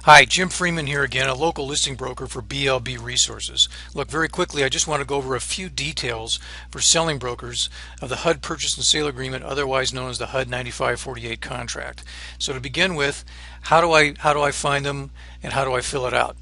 Hi, Jim Freeman here again, a local listing broker for BLB Resources. Look, very quickly, I just want to go over a few details for selling brokers of the HUD Purchase and Sale Agreement, otherwise known as the HUD 9548 contract. So to begin with, how do I find them and how do I fill it out?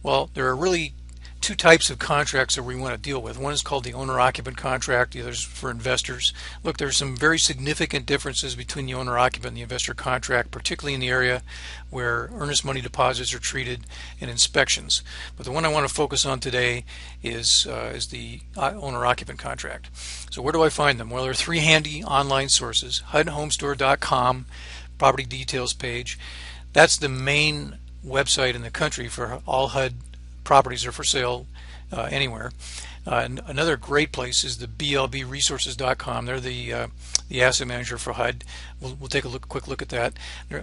Well, there are really two types of contracts that we want to deal with. One is called the owner-occupant contract, the other is for investors. Look, there's some very significant differences between the owner-occupant and the investor contract, particularly in the area where earnest money deposits are treated and inspections. But the one I want to focus on today is the owner-occupant contract. So where do I find them? Well, there are three handy online sources. HUDhomestore.com, property details page. That's the main website in the country for all HUD properties are for sale anywhere. And another great place is the blbresources.com. They're the asset manager for HUD. We'll take a quick look at that.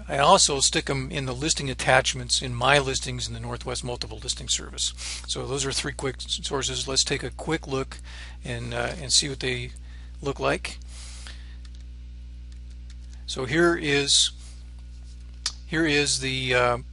I also stick them in the listing attachments in my listings in the Northwest Multiple Listing Service. So those are three quick sources. Let's take a quick look and see what they look like. So here is the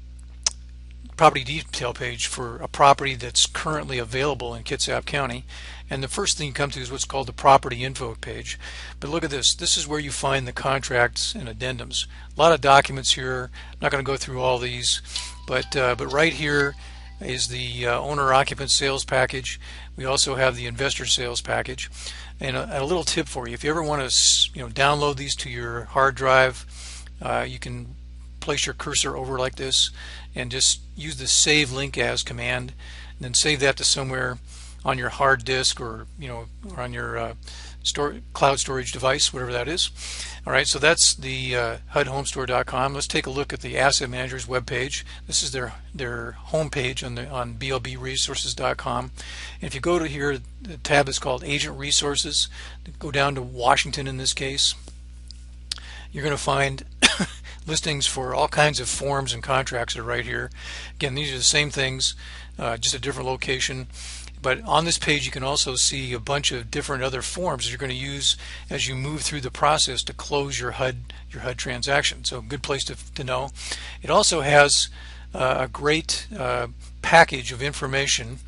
property detail page for a property that's currently available in Kitsap County, and the first thing you come to is what's called the property info page. But look at this. This is where you find the contracts and addendums. A lot of documents here. I'm not going to go through all these, but right here is the owner-occupant sales package. We also have the investor sales package. And a little tip for you: if you ever want to download these to your hard drive, you can place your cursor over like this and just use the save link as command, and then save that to somewhere on your hard disk or or on your cloud storage device, whatever that is. All right, so that's the HUDhomestore.com. Let's take a look at the asset manager's webpage. This is their home page on blbresources.com. And if you go to here, the tab is called Agent Resources. Go down to Washington in this case. You're going to find listings for all kinds of forms and contracts are right here. Again, these are the same things, just a different location. But on this page you can also see a bunch of different other forms that you're going to use as you move through the process to close your HUD transaction. So a good place to know. It also has a great package of information.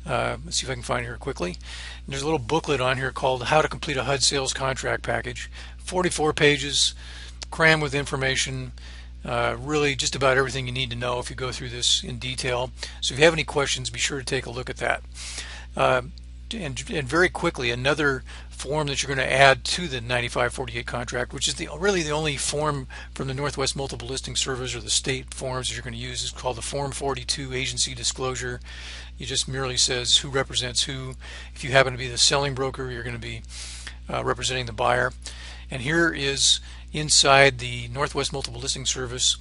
Let's see if I can find it here quickly. And there's a little booklet on here called How to Complete a HUD Sales Contract Package. 44 pages, crammed with information, really just about everything you need to know if you go through this in detail. So if you have any questions, be sure to take a look at that. And very quickly, another form that you're going to add to the 9548 contract, which is really the only form from the Northwest Multiple Listing Service or the state forms that you're going to use, is called the Form 42 Agency Disclosure. It just merely says who represents who. If you happen to be the selling broker, you're going to be representing the buyer. And here is inside the Northwest Multiple Listing Service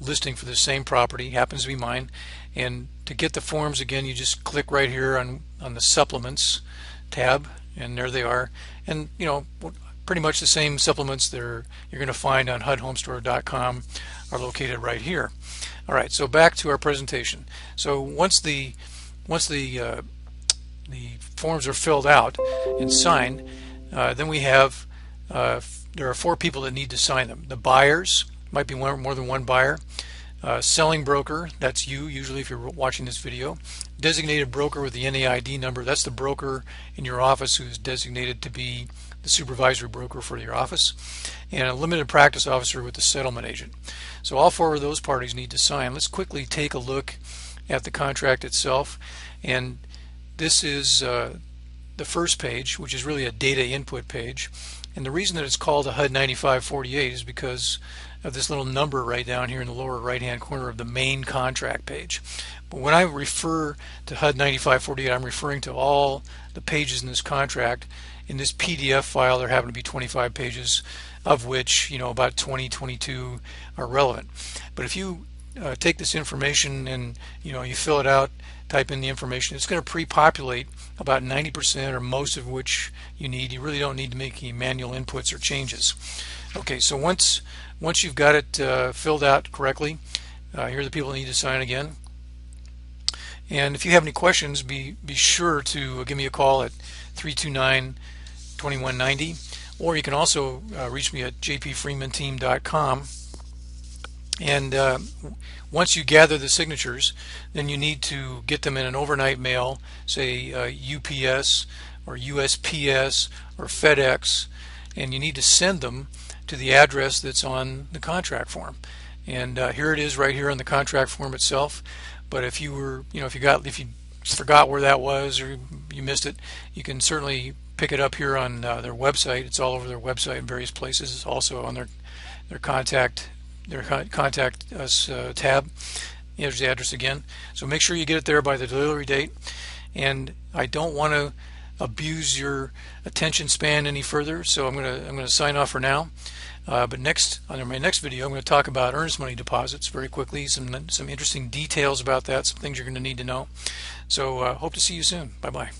listing for the same property, happens to be mine. And to get the forms, again, you just click right here on the supplements tab, and there they are. And pretty much the same supplements you're going to find on HUDhomestore.com are located right here. All right, so back to our presentation. So once the forms are filled out and signed, then we have there are four people that need to sign them. The buyers, might be more than one buyer. Selling broker, that's you usually if you're watching this video. Designated broker with the NAID number, that's the broker in your office who's designated to be the supervisory broker for your office. And a limited practice officer with the settlement agent. So all four of those parties need to sign. Let's quickly take a look at the contract itself. And this is the first page, which is really a data input page. And the reason that it's called a HUD 9548 is because of this little number right down here in the lower right hand corner of the main contract page. But when I refer to HUD 9548, I'm referring to all the pages in this contract. In this PDF file, there happen to be 25 pages, of which about 22 are relevant. But if you take this information and you fill it out, type in the information, it's going to pre-populate about 90% or most of which you need. You really don't need to make any manual inputs or changes. Okay, so once you've got it filled out correctly, here are the people that need to sign again. And if you have any questions, be sure to give me a call at 329-2190, or you can also reach me at jpfreemanteam.com And once you gather the signatures, then you need to get them in an overnight mail, say UPS or USPS or FedEx, and you need to send them to the address that's on the contract form. And here it is right here on the contract form itself. But if you were, if you forgot where that was or you missed it, you can certainly pick it up here on their website. It's all over their website in various places. It's also on their contact us tab. Here's the address again. So make sure you get it there by the delivery date. And I don't want to abuse your attention span any further, so I'm gonna sign off for now. But on my next video, I'm going to talk about earnest money deposits very quickly. Some interesting details about that. Some things you're going to need to know. So hope to see you soon. Bye bye.